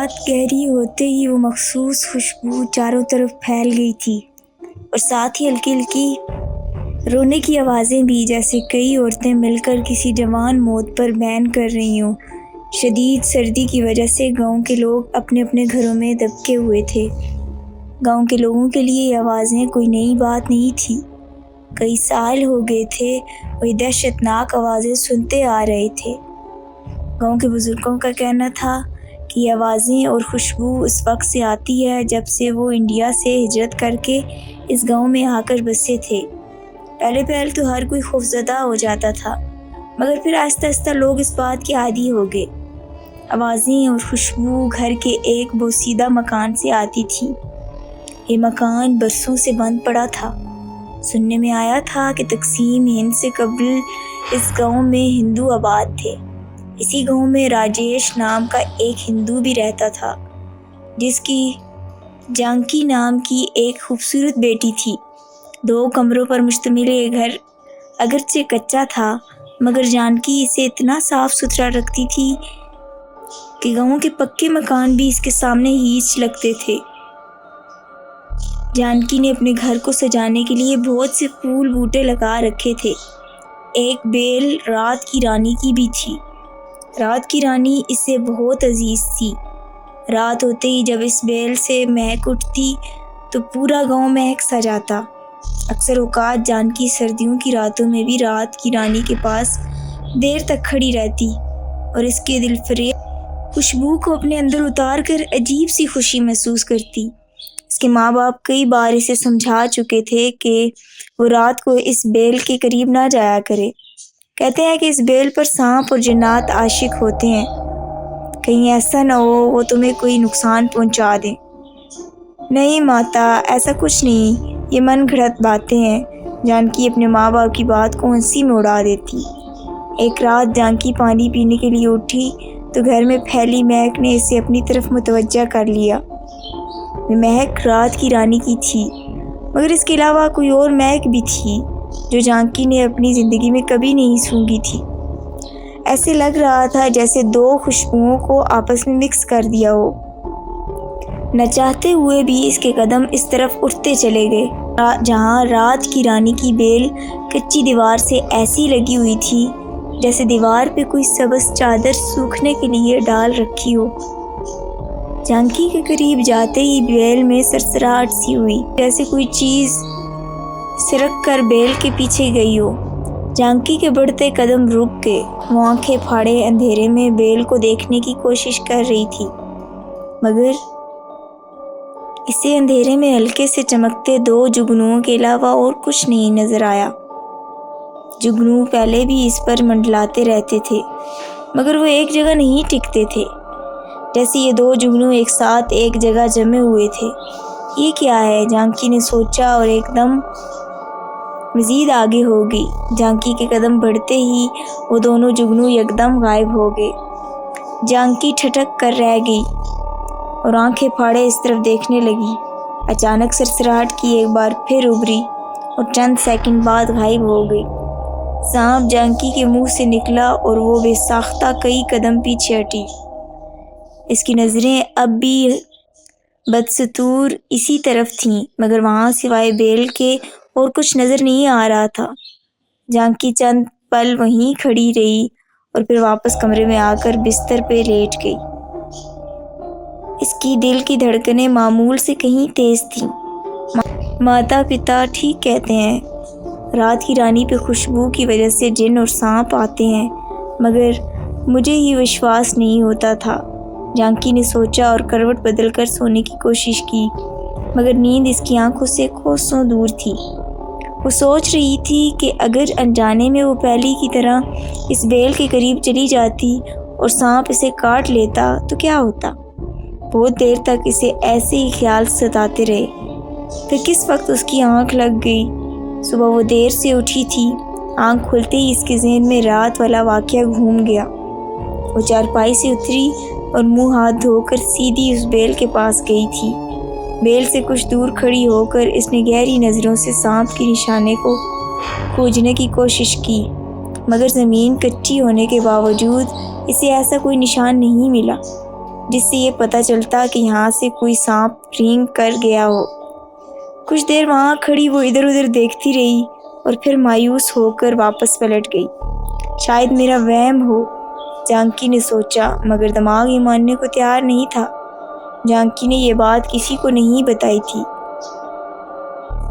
رات گہری ہوتے ہی وہ مخصوص خوشبو چاروں طرف پھیل گئی تھی، اور ساتھ ہی ہلکی ہلکی رونے کی آوازیں بھی، جیسے کئی عورتیں مل کر کسی جوان موت پر بین کر رہی ہوں۔ شدید سردی کی وجہ سے گاؤں کے لوگ اپنے اپنے گھروں میں دبکے ہوئے تھے۔ گاؤں کے لوگوں کے لیے یہ آوازیں کوئی نئی بات نہیں تھی۔ کئی سال ہو گئے تھے وہی دہشتناک آوازیں سنتے آ رہے تھے۔ گاؤں کے بزرگوں کا کہنا تھا کہ یہ آوازیں اور خوشبو اس وقت سے آتی ہے جب سے وہ انڈیا سے ہجرت کر کے اس گاؤں میں آ کر بسے تھے۔ پہلے تو ہر کوئی خوفزدہ ہو جاتا تھا، مگر پھر آہستہ آہستہ لوگ اس بات کے عادی ہو گئے۔ آوازیں اور خوشبو گھر کے ایک بوسیدہ مکان سے آتی تھی۔ یہ مکان برسوں سے بند پڑا تھا۔ سننے میں آیا تھا کہ تقسیم ہند سے قبل اس گاؤں میں ہندو آباد تھے۔ اسی گاؤں میں راجیش نام کا ایک ہندو بھی رہتا تھا، جس کی جانکی نام کی ایک خوبصورت بیٹی تھی۔ 2 کمروں پر مشتمل یہ گھر اگرچہ کچا تھا، مگر جانکی اسے اتنا صاف ستھرا رکھتی تھی کہ گاؤں کے پکے مکان بھی اس کے سامنے ہیچ لگتے تھے۔ جانکی نے اپنے گھر کو سجانے کے لیے بہت سے پھول بوٹے لگا رکھے تھے۔ ایک بیل رات کی رانی کی بھی تھی۔ رات کی رانی اسے بہت عزیز تھی۔ رات ہوتے ہی جب اس بیل سے مہک اٹھتی تو پورا گاؤں مہک سا جاتا۔ اکثر اوقات جانکی سردیوں کی راتوں میں بھی رات کی رانی کے پاس دیر تک کھڑی رہتی اور اس کے دلفریب خوشبو کو اپنے اندر اتار کر عجیب سی خوشی محسوس کرتی۔ اس کے ماں باپ کئی بار اسے سمجھا چکے تھے کہ وہ رات کو اس بیل کے قریب نہ جایا کرے۔ کہتے ہیں کہ اس بیل پر سانپ اور جنات عاشق ہوتے ہیں، کہیں ایسا نہ ہو وہ تمہیں کوئی نقصان پہنچا دیں۔ نہیں ماتا، ایسا کچھ نہیں، یہ من گھڑت باتیں ہیں۔ جانکی اپنے ماں باپ کی بات کو ہنسی میں اڑا دیتی۔ ایک رات جانکی پانی پینے کے لیے اٹھی تو گھر میں پھیلی مہک نے اسے اپنی طرف متوجہ کر لیا۔ وہ مہک رات کی رانی کی تھی، مگر اس کے علاوہ کوئی اور مہک بھی تھی جو جانکی نے اپنی زندگی میں کبھی نہیں سونگھی تھی۔ ایسے لگ رہا تھا جیسے 2 خوشبوؤں کو آپس میں مکس کر دیا ہو۔ نہ چاہتے ہوئے بھی اس کے قدم اس طرف اٹھتے چلے گئے جہاں رات کی رانی کی بیل کچی دیوار سے ایسی لگی ہوئی تھی جیسے دیوار پہ کوئی سبز چادر سوکھنے کے لیے ڈال رکھی ہو۔ جانکی کے قریب جاتے ہی بیل میں سرسراہٹ سی ہوئی، جیسے کوئی چیز سرک کر بیل کے پیچھے گئی ہو۔ جانکی کے بڑھتے قدم رک گئے۔ وہ آنکھیں پھاڑے اندھیرے میں بیل کو دیکھنے کی کوشش کر رہی تھی، مگر اسے اندھیرے میں ہلکے سے چمکتے 2 جگنوؤں کے علاوہ اور کچھ نہیں نظر آیا۔ جگنو پہلے بھی اس پر منڈلاتے رہتے تھے، مگر وہ ایک جگہ نہیں ٹکتے تھے، جیسے یہ 2 جگنو ایک ساتھ ایک جگہ جمے ہوئے تھے۔ یہ کیا ہے؟ جانکی نے سوچا اور ایک دم مزید آگے ہو گئی۔ جانکی کے قدم بڑھتے ہی وہ دونوں جگنو یکدم غائب ہو گئے۔ جانکی ٹھٹک کر رہ گئی اور آنکھیں پھاڑے اس طرف دیکھنے لگی۔ اچانک سرسراہٹ کی ایک بار پھر ابھری اور چند سیکنڈ بعد غائب ہو گئی۔ سانپ جانکی کے منہ سے نکلا اور وہ بے ساختہ کئی قدم پیچھے ہٹی۔ اس کی نظریں اب بھی بدستور اسی طرف تھیں، مگر وہاں سوائے بیل کے اور کچھ نظر نہیں آ رہا تھا۔ جانکی چند پل وہیں کھڑی رہی اور پھر واپس کمرے میں آ کر بستر پہ لیٹ گئی۔ اس کی دل کی دھڑکنیں معمول سے کہیں تیز تھیں۔ ماتا پتا ٹھیک کہتے ہیں، رات کی رانی پہ خوشبو کی وجہ سے جن اور سانپ آتے ہیں، مگر مجھے ہی وشواس نہیں ہوتا تھا۔ جانکی نے سوچا اور کروٹ بدل کر سونے کی کوشش کی، مگر نیند اس کی آنکھوں سے کوسوں دور تھی۔ وہ سوچ رہی تھی کہ اگر انجانے میں وہ پہلی کی طرح اس بیل کے قریب چلی جاتی اور سانپ اسے کاٹ لیتا تو کیا ہوتا۔ بہت دیر تک اسے ایسے ہی خیال ستاتے رہے، پھر کس وقت اس کی آنکھ لگ گئی۔ صبح وہ دیر سے اٹھی تھی۔ آنکھ کھلتے ہی اس کے ذہن میں رات والا واقعہ گھوم گیا۔ وہ چارپائی سے اتری اور منہ ہاتھ دھو کر سیدھی اس بیل کے پاس گئی تھی۔ بیل سے کچھ دور کھڑی ہو کر اس نے گہری نظروں سے سانپ کے نشانے کو کھوجنے کی کوشش کی، مگر زمین کچی ہونے کے باوجود اسے ایسا کوئی نشان نہیں ملا۔ جس سے یہ پتہ چلتا کہ یہاں سے کوئی سانپ رینگ کر گیا ہو۔ کچھ دیر وہاں کھڑی وہ ادھر ادھر دیکھتی رہی اور پھر مایوس ہو کر واپس پلٹ گئی۔ شاید میرا وہم ہو، جانکی نے سوچا، مگر دماغ یہ ماننے کو تیار نہیں تھا۔ جانکی نے یہ بات کسی کو نہیں بتائی تھی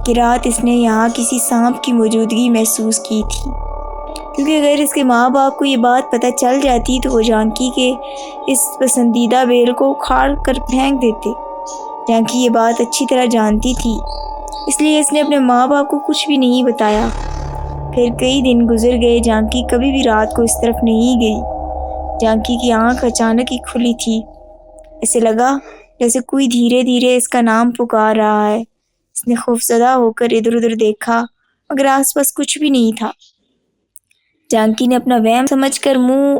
کہ رات اس نے یہاں کسی سانپ کی موجودگی محسوس کی تھی، کیونکہ اگر اس کے ماں باپ کو یہ بات پتہ چل جاتی تو وہ جانکی کے اس پسندیدہ بیل کو اکھاڑ کر پھینک دیتے۔ جانکی یہ بات اچھی طرح جانتی تھی، اس لیے اس نے اپنے ماں باپ کو کچھ بھی نہیں بتایا۔ پھر کئی دن گزر گئے، جانکی کبھی بھی رات کو اس طرف نہیں گئی۔ جانکی کی آنکھ اچانک ہی کھلی تھی، اسے لگا جیسے کوئی دھیرے دھیرے اس کا نام پکار رہا ہے۔ اس نے خوفزدہ ہو کر ادھر ادھر دیکھا، مگر آس پاس کچھ بھی نہیں تھا۔ جانکی نے اپنا وہم سمجھ کر منہ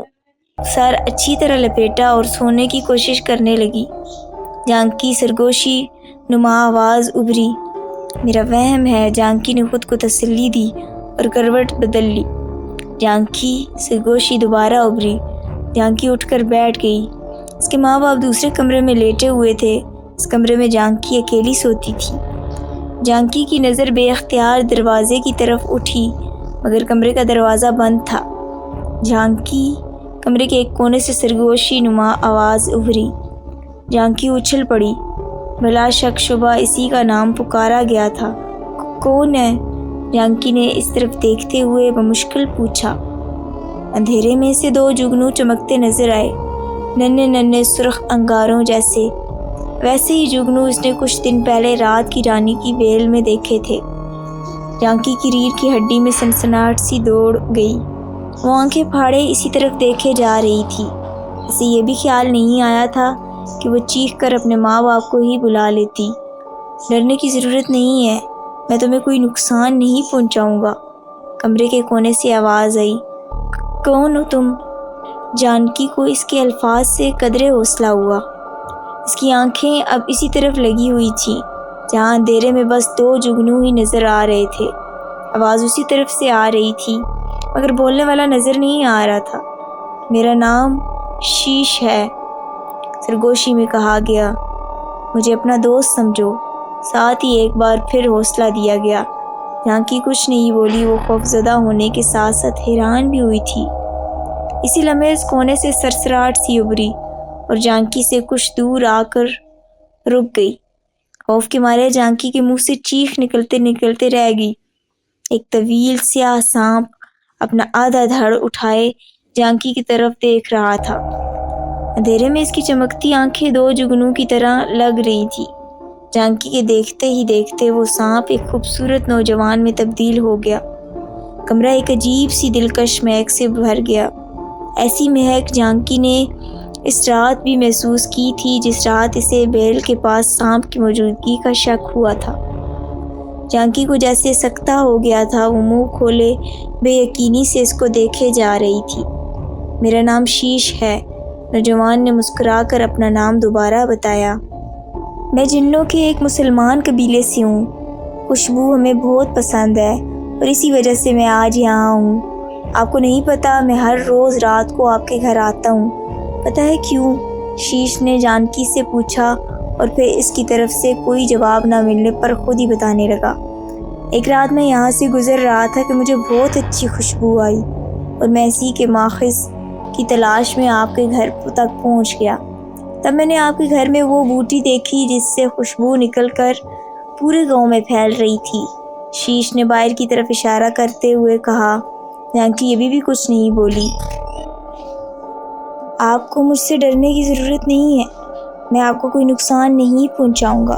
سر اچھی طرح لپیٹا اور سونے کی کوشش کرنے لگی۔ جانکی سرگوشی نما آواز ابھری، میرا وہم ہے۔ جانکی نے خود کو تسلی دی اور کروٹ بدل لی۔ جانکی سرگوشی دوبارہ ابھری۔ جانکی اٹھ کر بیٹھ گئی۔ اس کے ماں باپ دوسرے کمرے میں لیٹے ہوئے تھے۔ اس کمرے میں جانکی اکیلی سوتی تھی۔ جانکی کی نظر بے اختیار دروازے کی طرف اٹھی، مگر کمرے کا دروازہ بند تھا۔ جانکی کمرے کے ایک کونے سے سرگوشی نما آواز ابھری۔ جانکی اچھل پڑی، بلا شک شبہ اسی کا نام پکارا گیا تھا۔ کون ہے؟ جانکی نے اس طرف دیکھتے ہوئے بمشکل پوچھا۔ اندھیرے میں سے دو جگنو چمکتے نظر آئے، ننھے ننھے سرخ انگاروں جیسے۔ ویسے ہی جگنو اس نے کچھ دن پہلے رات کی رانی کی بیل میں دیکھے تھے۔ جانکی کی ریڑھ کی ہڈی میں سنسناہٹ سی دوڑ گئی۔ وہ آنکھیں پھاڑے اسی طرف دیکھے جا رہی تھی۔ اسے یہ بھی خیال نہیں آیا تھا کہ وہ چیخ کر اپنے ماں باپ کو ہی بلا لیتی۔ ڈرنے کی ضرورت نہیں ہے، میں تمہیں کوئی نقصان نہیں پہنچاؤں گا۔ کمرے کے کونے سے آواز آئی، کون ہو تم؟ جانکی کو اس کے الفاظ سے قدرے حوصلہ ہوا۔ اس کی آنکھیں اب اسی طرف لگی ہوئی تھیں جہاں اندھیرے میں بس دو جگنو ہی نظر آ رہے تھے۔ آواز اسی طرف سے آ رہی تھی، مگر بولنے والا نظر نہیں آ رہا تھا۔ میرا نام شیش ہے، سرگوشی میں کہا گیا، مجھے اپنا دوست سمجھو۔ ساتھ ہی ایک بار پھر حوصلہ دیا گیا۔ جانکی کچھ نہیں بولی، وہ خوفزدہ ہونے کے ساتھ ساتھ حیران بھی ہوئی تھی۔ اسی لمحے اس کونے سے سرسراہٹ سی ابھری اور جانکی سے کچھ دور آ کر رک گئی۔ خوف کے مارے جانکی کے منہ سے چیخ نکلتے نکلتے رہ گئی۔ ایک طویل سیاہ سانپ اپنا آدھا دھڑ اٹھائے جانکی کی طرف دیکھ رہا تھا۔ اندھیرے میں اس کی چمکتی آنکھیں دو جگنوں کی طرح لگ رہی تھی۔ جانکی کے دیکھتے ہی دیکھتے وہ سانپ ایک خوبصورت نوجوان میں تبدیل ہو گیا۔ کمرہ ایک عجیب سی دلکش مہک سے بھر گیا۔ ایسی مہک جانکی نے اس رات بھی محسوس کی تھی جس رات اسے بیل کے پاس سانپ کی موجودگی کا شک ہوا تھا۔ جانکی کو جیسے سکتہ ہو گیا تھا، وہ منہ کھولے بے یقینی سے اس کو دیکھے جا رہی تھی۔ میرا نام شیش ہے، نوجوان نے مسکرا کر اپنا نام دوبارہ بتایا۔ میں جنوں کے ایک مسلمان قبیلے سے ہوں۔ خوشبو ہمیں بہت پسند ہے اور اسی وجہ سے میں آج یہاں ہوں۔ آپ کو نہیں پتا، میں ہر روز رات کو آپ کے گھر آتا ہوں۔ پتہ ہے کیوں؟ شیش نے جانکی سے پوچھا اور پھر اس کی طرف سے کوئی جواب نہ ملنے پر خود ہی بتانے لگا۔ ایک رات میں یہاں سے گزر رہا تھا کہ مجھے بہت اچھی خوشبو آئی اور میں اسی کے ماخذ کی تلاش میں آپ کے گھر تک پہنچ گیا۔ تب میں نے آپ کے گھر میں وہ بوٹی دیکھی جس سے خوشبو نکل کر پورے گاؤں میں پھیل رہی تھی۔ شیش نے باہر کی طرف اشارہ کرتے ہوئے کہا۔ جانکی ابھی بھی کچھ نہیں بولی۔ آپ کو مجھ سے ڈرنے کی ضرورت نہیں ہے، میں آپ کو کوئی نقصان نہیں پہنچاؤں گا۔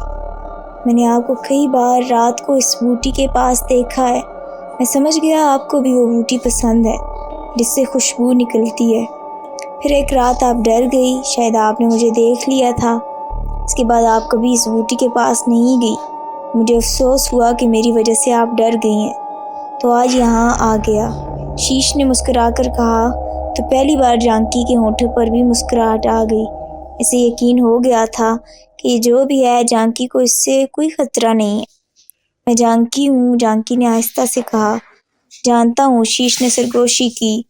میں نے آپ کو کئی بار رات کو اس بوٹی کے پاس دیکھا ہے۔ میں سمجھ گیا آپ کو بھی وہ بوٹی پسند ہے جس سے خوشبو نکلتی ہے۔ پھر ایک رات آپ ڈر گئی، شاید آپ نے مجھے دیکھ لیا تھا۔ اس کے بعد آپ کبھی اس بوٹی کے پاس نہیں گئی۔ مجھے افسوس ہوا کہ میری وجہ سے آپ ڈر گئی ہیں، تو آج یہاں آ گیا۔ شیش نے مسکرا کر کہا تو پہلی بار جانکی کے ہونٹوں پر بھی مسکراہٹ آ گئی۔ اسے یقین ہو گیا تھا کہ یہ جو بھی ہے جانکی کو اس سے کوئی خطرہ نہیں ہے۔ میں جانکی ہوں، جانکی نے آہستہ سے کہا۔ جانتا ہوں، شیش نے سرگوشی کی۔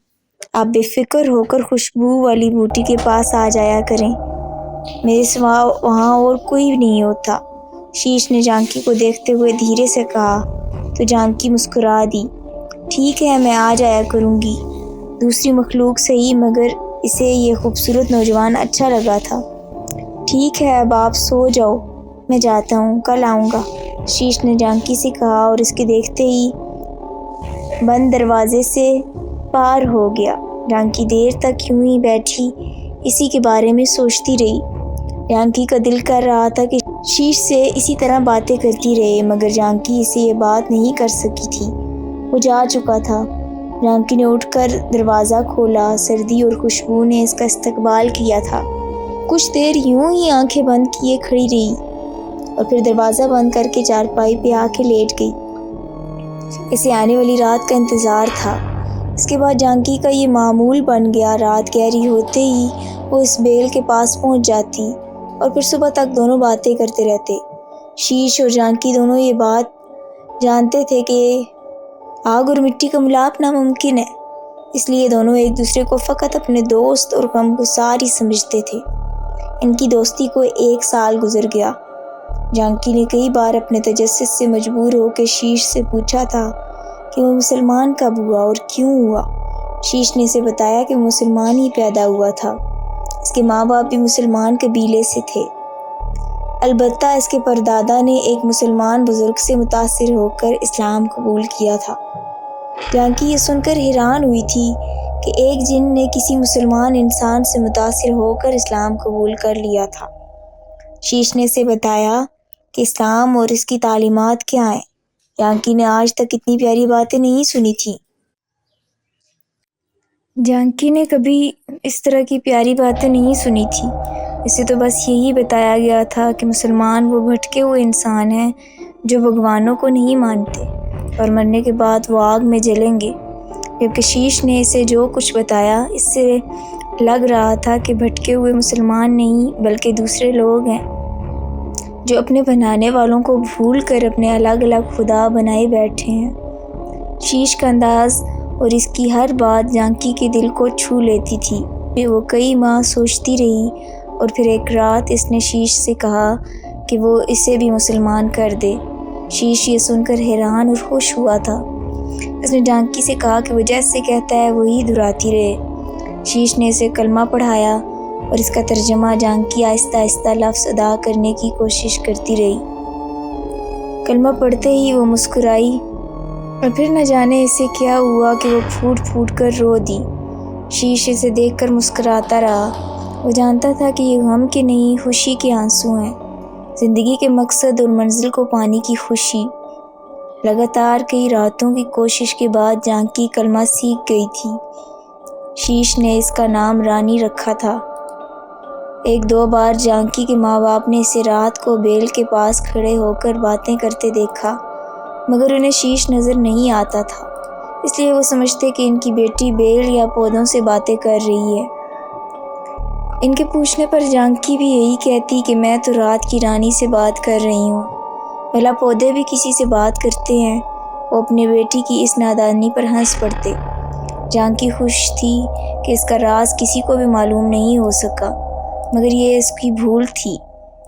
آپ بے فکر ہو کر خوشبو والی بوٹی کے پاس آ جایا کریں، میرے سوا وہاں اور کوئی نہیں ہوتا۔ شیش نے جانکی کو دیکھتے ہوئے دھیرے سے کہا تو جانکی مسکرا دی۔ ٹھیک ہے، میں آ جایا کروں گی۔ دوسری مخلوق صحیح مگر اسے یہ خوبصورت نوجوان اچھا لگا تھا۔ ٹھیک ہے، اب آپ سو جاؤ، میں جاتا ہوں، کل آؤں گا، شیش نے جانکی سے کہا اور اس کے دیکھتے ہی بند دروازے سے پار ہو گیا۔ جانکی دیر تک یوں ہی بیٹھی اسی کے بارے میں سوچتی رہی۔ جانکی کا دل کر رہا تھا کہ شیش سے اسی طرح باتیں کرتی رہے، مگر جانکی اسے یہ بات نہیں کر سکی تھی، وہ جا چکا تھا۔ جانکی نے اٹھ کر دروازہ کھولا، سردی اور خوشبو نے اس کا استقبال کیا تھا۔ کچھ دیر یوں ہی آنکھیں بند کیے کھڑی رہی اور پھر دروازہ بند کر کے چارپائی پہ آ کے لیٹ گئی۔ اسے آنے والی رات کا انتظار تھا۔ اس کے بعد جانکی کا یہ معمول بن گیا، رات گہری ہوتے ہی وہ اس بیل کے پاس پہنچ جاتی اور پھر صبح تک دونوں باتیں کرتے رہتے۔ شیش اور جانکی دونوں یہ بات جانتے تھے کہ آگ اور مٹی کا ملاپ ناممکن ہے، اس لیے دونوں ایک دوسرے کو فقط اپنے دوست اور غمگسار ہی سمجھتے تھے۔ ان کی دوستی کو 1 سال گزر گیا۔ جانکی نے کئی بار اپنے تجسس سے مجبور ہو کے شیش سے پوچھا تھا کہ وہ مسلمان کب ہوا اور کیوں ہوا۔ شیش نے اسے بتایا کہ وہ مسلمان ہی پیدا ہوا تھا، اس کے ماں باپ بھی مسلمان قبیلے سے تھے، البتہ اس کے پردادا نے ایک مسلمان بزرگ سے متاثر ہو کر اسلام قبول کیا تھا۔ جانکی یہ سن کر حیران ہوئی تھی کہ ایک جن نے کسی مسلمان انسان سے متاثر ہو کر اسلام قبول کر لیا تھا۔ شیش نے اسے بتایا کہ اسلام اور اس کی تعلیمات کیا ہیں۔ جانکی نے آج تک اتنی پیاری باتیں نہیں سنی تھیں۔ جانکی نے کبھی اس طرح کی پیاری باتیں نہیں سنی تھیں۔ اسے تو بس یہی بتایا گیا تھا کہ مسلمان وہ بھٹکے ہوئے انسان ہیں جو بھگوانوں کو نہیں مانتے اور مرنے کے بعد وہ آگ میں جلیں گے، جبکہ شیش نے اسے جو کچھ بتایا اس سے لگ رہا تھا کہ بھٹکے ہوئے مسلمان نہیں بلکہ دوسرے لوگ ہیں جو اپنے بنانے والوں کو بھول کر اپنے الگ الگ خدا بنائے بیٹھے ہیں۔ شیش کا انداز اور اس کی ہر بات جانکی کے دل کو چھو لیتی تھی۔ وہ کئی ماہ سوچتی رہی اور پھر ایک رات اس نے شیش سے کہا کہ وہ اسے بھی مسلمان کر دے۔ شیش یہ سن کر حیران اور خوش ہوا تھا۔ اس نے جانکی سے کہا کہ وہ جیسے کہتا ہے وہی دہراتی رہے۔ شیش نے اسے کلمہ پڑھایا اور اس کا ترجمہ جانکی آہستہ آہستہ لفظ ادا کرنے کی کوشش کرتی رہی۔ کلمہ پڑھتے ہی وہ مسکرائی اور پھر نہ جانے اسے کیا ہوا کہ وہ پھوٹ پھوٹ کر رو دی۔ شیش اسے دیکھ کر مسکراتا رہا۔ وہ جانتا تھا کہ یہ غم کے نہیں خوشی کے آنسو ہیں، زندگی کے مقصد اور منزل کو پانے کی خوشی۔ لگاتار کئی راتوں کی کوشش کے بعد جانکی کلمہ سیکھ گئی تھی۔ شیش نے اس کا نام رانی رکھا تھا۔ 1-2 بار جانکی کے ماں باپ نے اسے رات کو بیل کے پاس کھڑے ہو کر باتیں کرتے دیکھا، مگر انہیں شیش نظر نہیں آتا تھا، اس لیے وہ سمجھتے کہ ان کی بیٹی بیل یا پودوں سے باتیں کر رہی ہے۔ ان کے پوچھنے پر جانکی بھی یہی کہتی کہ میں تو رات کی رانی سے بات کر رہی ہوں، بھلا پودے بھی کسی سے بات کرتے ہیں۔ وہ اپنے بیٹی کی اس نادانی پر ہنس پڑتے۔ جانکی خوش تھی کہ اس کا راز کسی کو بھی معلوم نہیں ہو سکا، مگر یہ اس کی بھول تھی۔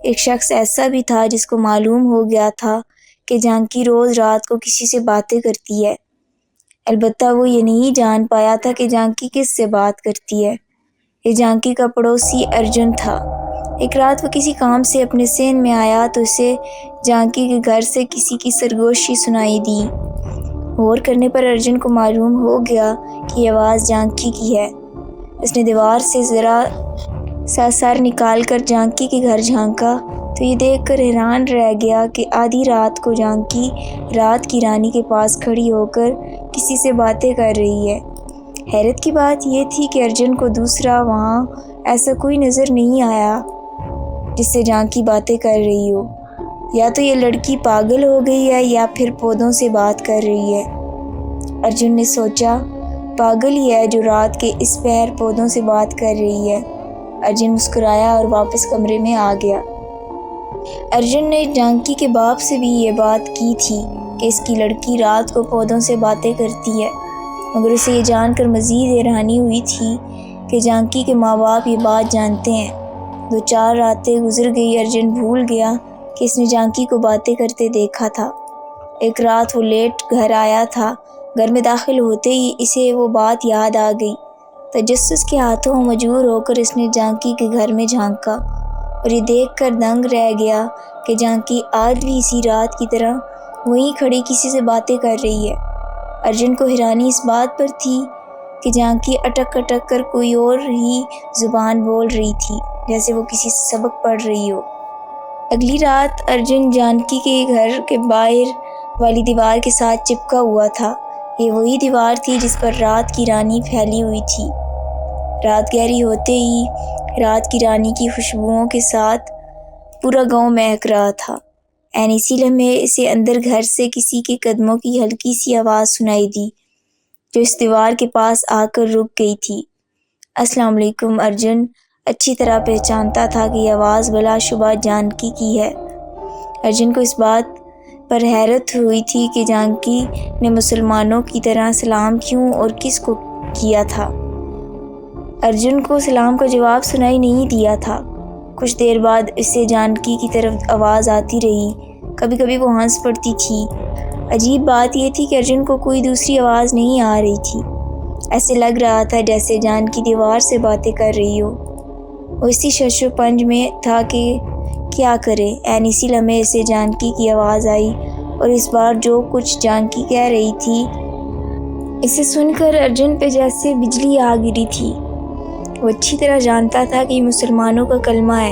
ایک شخص ایسا بھی تھا جس کو معلوم ہو گیا تھا کہ جانکی روز رات کو کسی سے باتیں کرتی ہے، البتہ وہ یہ نہیں جان پایا تھا کہ جانکی کس سے بات کرتی ہے۔ یہ جانکی کا پڑوسی ارجن تھا۔ ایک رات وہ کسی کام سے اپنے صحن میں آیا تو اسے جانکی کے گھر سے کسی کی سرگوشی سنائی دی۔ غور کرنے پر ارجن کو معلوم ہو گیا کہ یہ آواز جانکی کی ہے۔ اس نے دیوار سے ذرا سا سر نکال کر جانکی کے گھر جھانکا تو یہ دیکھ کر حیران رہ گیا کہ آدھی رات کو جانکی رات کی رانی کے پاس کھڑی ہو کر کسی سے باتیں کر رہی ہے۔ حیرت کی بات یہ تھی کہ ارجن کو دوسرا وہاں ایسا کوئی نظر نہیں آیا جس سے جانکی باتیں کر رہی ہو۔ یا تو یہ لڑکی پاگل ہو گئی ہے یا پھر پودوں سے بات کر رہی ہے۔ ارجن نے سوچا پاگل ہی ہے جو رات کے اس پہر پودوں سے بات کر رہی ہے۔ ارجن مسکرایا اور واپس کمرے میں آ گیا۔ ارجن نے جانکی کے باپ سے بھی یہ بات کی تھی کہ اس کی لڑکی رات کو پودوں سے باتیں کرتی ہے، مگر اسے یہ جان کر مزید حیرانی ہوئی تھی کہ جانکی کے ماں باپ یہ بات جانتے ہیں۔ 2-4 راتیں گزر گئی، ارجن بھول گیا کہ اس نے جانکی کو باتیں کرتے دیکھا تھا۔ ایک رات وہ لیٹ گھر آیا تھا، گھر میں داخل ہوتے ہی اسے وہ بات یاد آ گئی۔ تجسس کے ہاتھوں مجبور ہو کر اس نے جانکی کے گھر میں جھانکا اور یہ دیکھ کر دنگ رہ گیا کہ جانکی آج بھی اسی رات کی طرح وہیں کھڑی کسی سے باتیں کر رہی ہے۔ ارجن کو حیرانی اس بات پر تھی کہ جانکی اٹک اٹک کر کوئی اور ہی زبان بول رہی تھی، جیسے وہ کسی سے سبق پڑھ رہی ہو۔ اگلی رات ارجن جانکی کے گھر کے باہر والی دیوار کے ساتھ چپکا ہوا تھا۔ یہ وہی دیوار تھی جس پر رات کی رانی پھیلی ہوئی تھی۔ رات گہری ہوتے ہی رات کی رانی کی خوشبوؤں کے ساتھ پورا گاؤں مہک رہا تھا۔ عین اسی لمحے اسے اندر گھر سے کسی کے قدموں کی ہلکی سی آواز سنائی دی جو اس دیوار کے پاس آ کر رک گئی تھی۔ السلام علیکم۔ ارجن اچھی طرح پہچانتا تھا کہ یہ آواز بلا شبہ جانکی کی ہے۔ ارجن کو اس بات پر حیرت ہوئی تھی کہ جانکی نے مسلمانوں کی طرح سلام کیوں اور کس کو کیا تھا۔ ارجن کو سلام کا جواب سنائی نہیں دیا تھا۔ کچھ دیر بعد اسے جانکی کی طرف آواز آتی رہی، کبھی کبھی وہ ہنس پڑتی تھی۔ عجیب بات یہ تھی کہ ارجن کو کوئی دوسری آواز نہیں آ رہی تھی، ایسے لگ رہا تھا جیسے جانکی دیوار سے باتیں کر رہی ہو۔ وہ اسی شش و پنج میں تھا کہ کیا کرے۔ عین اسی لمحے اسے جانکی کی آواز آئی اور اس بار جو کچھ جانکی کہہ رہی تھی اسے سن کر ارجن پہ جیسے بجلی آ گری تھی۔ وہ اچھی طرح جانتا تھا کہ یہ مسلمانوں کا کلمہ ہے،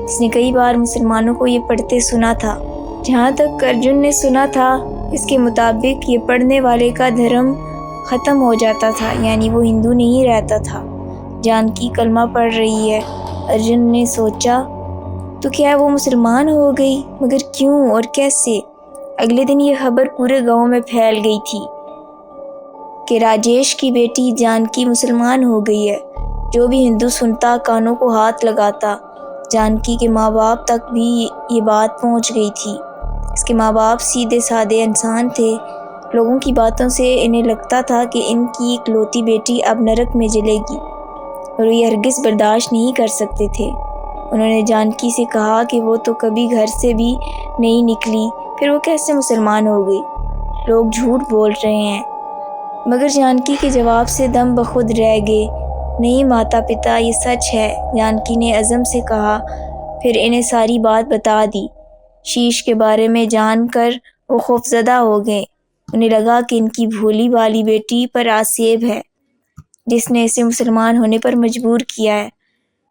اس نے کئی بار مسلمانوں کو یہ پڑھتے سنا تھا۔ جہاں تک ارجن نے سنا تھا اس کے مطابق یہ پڑھنے والے کا دھرم ختم ہو جاتا تھا، یعنی وہ ہندو نہیں رہتا تھا۔ جانکی کلمہ پڑھ رہی ہے، ارجن نے سوچا، تو کیا وہ مسلمان ہو گئی؟ مگر کیوں اور کیسے؟ اگلے دن یہ خبر پورے گاؤں میں پھیل گئی تھی کہ راجیش کی بیٹی جانکی مسلمان ہو گئی ہے۔ جو بھی ہندو سنتا کانوں کو ہاتھ لگاتا۔ جانکی کے ماں باپ تک بھی یہ بات پہنچ گئی تھی۔ اس کے ماں باپ سیدھے سادے انسان تھے، لوگوں کی باتوں سے انہیں لگتا تھا کہ ان کی اکلوتی بیٹی اب نرک میں جلے گی اور وہ یہ ہرگز برداشت نہیں کر سکتے تھے۔ انہوں نے جانکی سے کہا کہ وہ تو کبھی گھر سے بھی نہیں نکلی، پھر وہ کیسے مسلمان ہو گئی؟ لوگ جھوٹ بول رہے ہیں۔ مگر جانکی کے جواب سے دم بخود رہ گئے۔ نہیں ماتا پتا، یہ سچ ہے، جانکی نے عزم سے کہا۔ پھر انہیں ساری بات بتا دی۔ شیش کے بارے میں جان کر وہ خوفزدہ ہو گئے۔ انہیں لگا کہ ان کی بھولی بھالی بیٹی پر آسیب ہے جس نے اسے مسلمان ہونے پر مجبور کیا ہے۔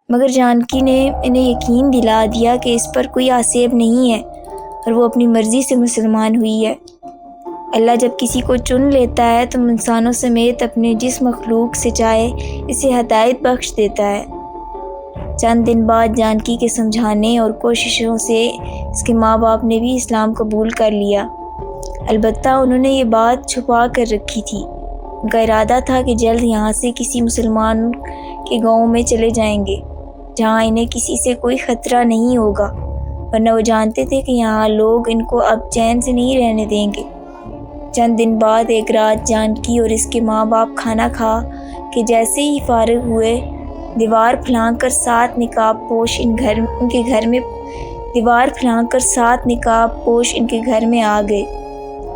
مگر جانکی نے انہیں یقین دلا دیا کہ اس پر کوئی آسیب نہیں ہے اور وہ اپنی مرضی سے مسلمان ہوئی ہے۔ اللہ جب کسی کو چن لیتا ہے تو انسانوں سمیت اپنے جس مخلوق سے چاہے اسے ہدایت بخش دیتا ہے۔ چند دن بعد جانکی کے سمجھانے اور کوششوں سے اس کے ماں باپ نے بھی اسلام قبول کر لیا۔ البتہ انہوں نے یہ بات چھپا کر رکھی تھی۔ ان کا ارادہ تھا کہ جلد یہاں سے کسی مسلمان کے گاؤں میں چلے جائیں گے جہاں انہیں کسی سے کوئی خطرہ نہیں ہوگا، ورنہ وہ جانتے تھے کہ یہاں لوگ ان کو اب چین سے نہیں رہنے دیں گے۔ چند دن بعد ایک رات جانکی اور اس کے ماں باپ کھانا کھا کے جیسے ہی فارغ ہوئے، دیوار پھلانگ کر 7 نقاب پوش ان کے گھر میں آ گئے۔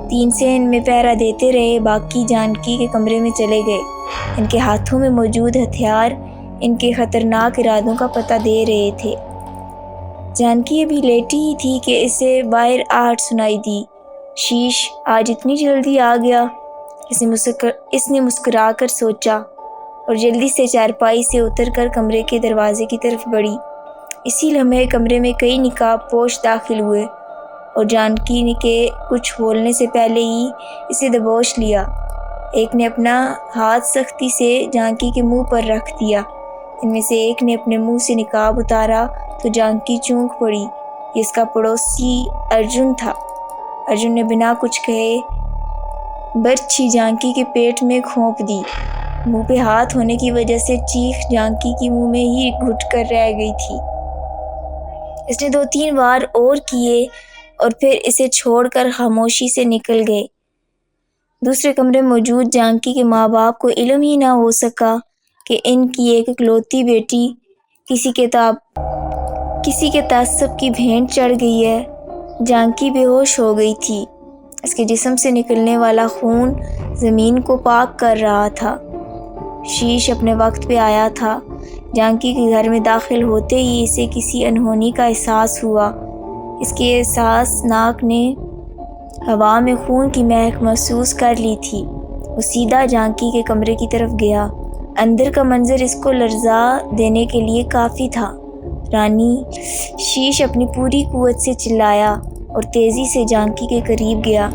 3 سے ان میں پہرا دیتے رہے، باقی جانکی کے کمرے میں چلے گئے۔ ان کے ہاتھوں میں موجود ہتھیار ان کے خطرناک ارادوں کا پتہ دے رہے تھے۔ جانکی ابھی لیٹی ہی تھی کہ اسے باہر آہٹ سنائی دی۔ شیش آج اتنی جلدی آ گیا؟ اس نے مسکرا کر سوچا اور جلدی سے چارپائی سے اتر کر کمرے کے دروازے کی طرف بڑھی۔ اسی لمحے کمرے میں کئی نقاب پوش داخل ہوئے اور جانکی کے کچھ بولنے سے پہلے ہی اسے دبوچ لیا۔ ایک نے اپنا ہاتھ سختی سے جانکی کے منہ پر رکھ دیا۔ ان میں سے ایک نے اپنے منہ سے نقاب اتارا تو جانکی چونک پڑی۔ یہ اس کا پڑوسی ارجن تھا۔ ارجن نے بنا کچھ کہے برچھی جانکی کے پیٹ میں گھونپ دی۔ منہ پہ ہاتھ ہونے کی وجہ سے چیخ جانکی کی منہ میں ہی گھٹ کر رہ گئی تھی۔ اس نے 2-3 بار اور کیے اور پھر اسے چھوڑ کر خاموشی سے نکل گئے۔ دوسرے کمرے میں موجود جانکی کے ماں باپ کو علم ہی نہ ہو سکا کہ ان کی ایک اکلوتی بیٹی کسی کسی کے تعصب کی بھینٹ چڑھ گئی ہے۔ جانکی بے ہوش ہو گئی تھی۔ اس کے جسم سے نکلنے والا خون زمین کو پاک کر رہا تھا۔ شیش اپنے وقت پہ آیا تھا۔ جانکی کے گھر میں داخل ہوتے ہی اسے کسی انہونی کا احساس ہوا۔ اس کے احساس ناک نے ہوا میں خون کی مہک محسوس کر لی تھی۔ وہ سیدھا جانکی کے کمرے کی طرف گیا۔ اندر کا منظر اس کو لرزا دینے کے لیے کافی تھا۔ رانی شیش اپنی پوری قوت سے چلایا اور تیزی سے جانکی کے قریب گیا،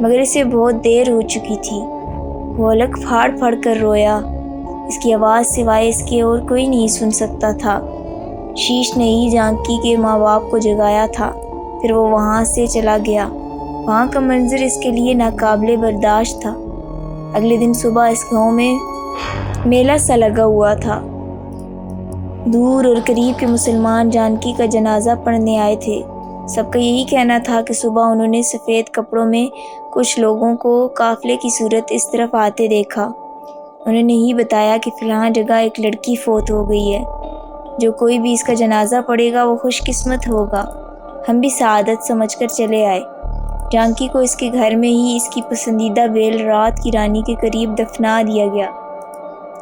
مگر اسے بہت دیر ہو چکی تھی۔ وہ الگ پھاڑ پھاڑ کر رویا۔ اس کی آواز سوائے اس کے اور کوئی نہیں سن سکتا تھا۔ شیش نے ہی جانکی کے ماں باپ کو جگایا تھا، پھر وہ وہاں سے چلا گیا۔ وہاں کا منظر اس کے لیے ناقابل برداشت تھا۔ اگلے دن صبح اس گاؤں میں میلہ سا لگا ہوا تھا۔ دور اور قریب کے مسلمان جانکی کا جنازہ پڑھنے آئے تھے۔ سب کا یہی کہنا تھا کہ صبح انہوں نے سفید کپڑوں میں کچھ لوگوں کو قافلے کی صورت اس طرف آتے دیکھا۔ انہوں نے ہی بتایا کہ فلاں جگہ ایک لڑکی فوت ہو گئی ہے۔ جو کوئی بھی اس کا جنازہ پڑھے گا وہ خوش قسمت ہوگا۔ ہم بھی سعادت سمجھ کر چلے آئے۔ جانکی کو اس کے گھر میں ہی اس کی پسندیدہ بیل رات کی رانی کے قریب دفنا دیا گیا۔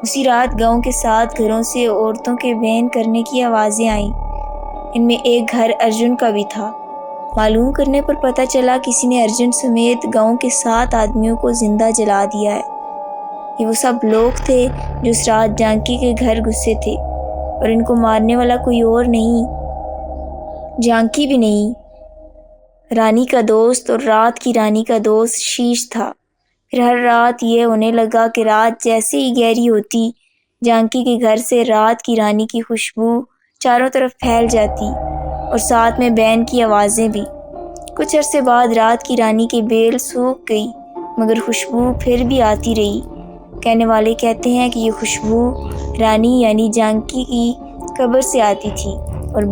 اسی رات گاؤں کے 7 گھروں سے عورتوں کے وین کرنے کی آوازیں آئیں۔ ان میں ایک گھر ارجن کا بھی تھا۔ معلوم کرنے پر پتہ چلا کسی نے ارجن سمیت گاؤں کے 7 آدمیوں کو زندہ جلا دیا ہے۔ یہ وہ سب لوگ تھے جو اس رات جانکی کے گھر گھسے تھے، اور ان کو مارنے والا کوئی اور نہیں، جانکی بھی نہیں، رانی کا دوست اور رات کی رانی کا دوست شیش تھا۔ پھر ہر رات یہ ہونے لگا کہ رات جیسے ہی گہری ہوتی، جانکی کے گھر سے رات کی رانی کی خوشبو چاروں طرف پھیل جاتی، اور ساتھ میں بین کی آوازیں بھی۔ کچھ عرصے بعد رات کی رانی کی بیل سوکھ گئی، مگر خوشبو پھر بھی آتی رہی۔ کہنے والے کہتے ہیں کہ یہ خوشبو رانی یعنی جانکی کی قبر سے آتی تھی، اور